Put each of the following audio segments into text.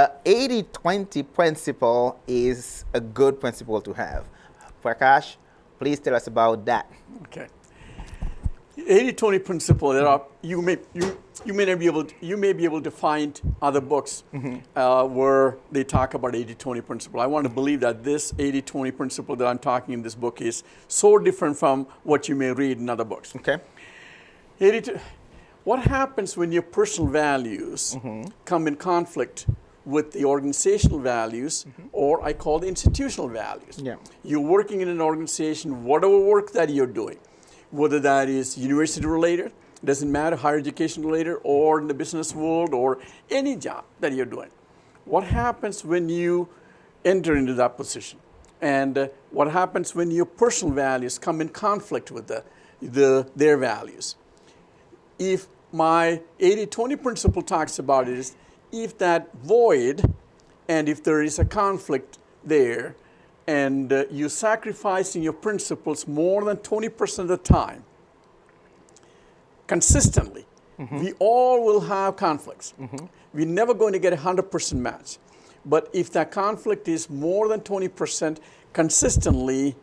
the 80-20 principle is a good principle to have. Prakash, please tell us about that. Okay. 80-20 principle. There are you may be able to find other books where they talk about 80-20 principle. I want to believe that this 80-20 principle that I'm talking in this book is so different from what you may read in other books. Okay. 80 what happens when your personal values come in conflict with the organizational values, or I call the institutional values? Yeah. You're working in an organization, whatever work that you're doing, whether that is university related, doesn't matter, higher education related, or in the business world, or any job that you're doing. What happens when you enter into that position? And what happens when your personal values come in conflict with their values? If my 80-20 principle talks about it is, if that void and if there is a conflict there, and you're sacrificing your principles more than 20% of the time, consistently, we all will have conflicts. We're never going to get a 100% match. But if that conflict is more than 20% consistently,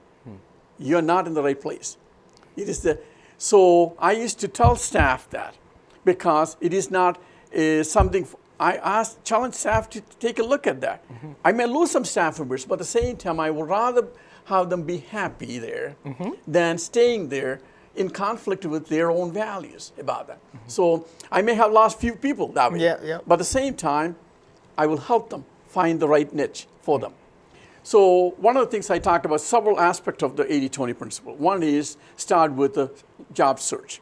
you're not in the right place. So I used to tell staff that, because it is not something. I challenge staff to take a look at that. I may lose some staff members, but at the same time, I would rather have them be happy there than staying there in conflict with their own values about that. So I may have lost few people that way, but at the same time, I will help them find the right niche for them. So one of the things I talked about, several aspects of the 80-20 principle. One is start with the job search.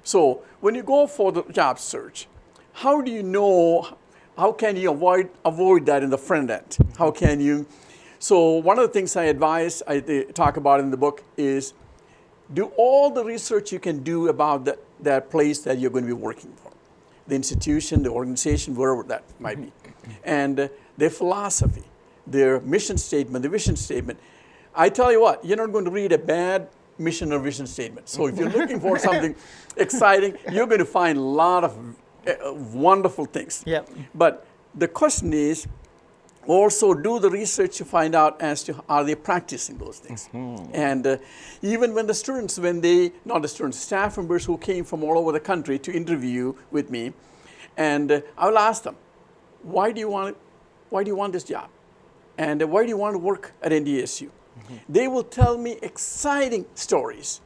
So when you go for the job search, how do you know, how can you avoid that in the front end? How can you? So one of the things I advise, I talk about in the book, is do all the research you can do about that place that you're going to be working for, the institution, the organization, wherever that might be, and their philosophy, their mission statement, the vision statement. I tell you what, you're not going to read a bad mission or vision statement. So if you're looking for something exciting, you're going to find a lot of wonderful things. Yep. But the question is, also do the research to find out as to are they practicing those things. And even when the students, not the students, staff members who came from all over the country to interview with me, and I will ask them, why do you want this job? And why do you want to work at NDSU? They will tell me exciting stories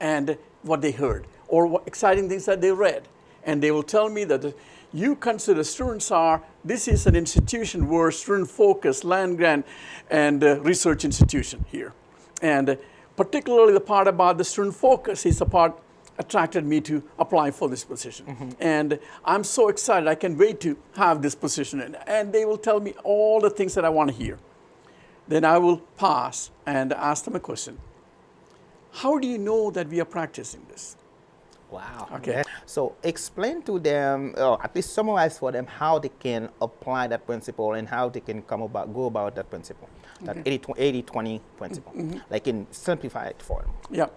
and what they heard, or what exciting things that they read. And they will tell me that you consider students this is an institution where student focus, land grant, and research institution here. And particularly the part about the student focus is the part attracted me to apply for this position. And I'm so excited, I can't wait to have this position. And they will tell me all the things that I want to hear. Then I will pause and ask them a question. How do you know that we are practicing this? Wow. Okay. So explain to them, or at least summarize for them, how they can apply that principle and how they can go about that principle, that 80-20 principle. Like, simplify it for them. Yeah.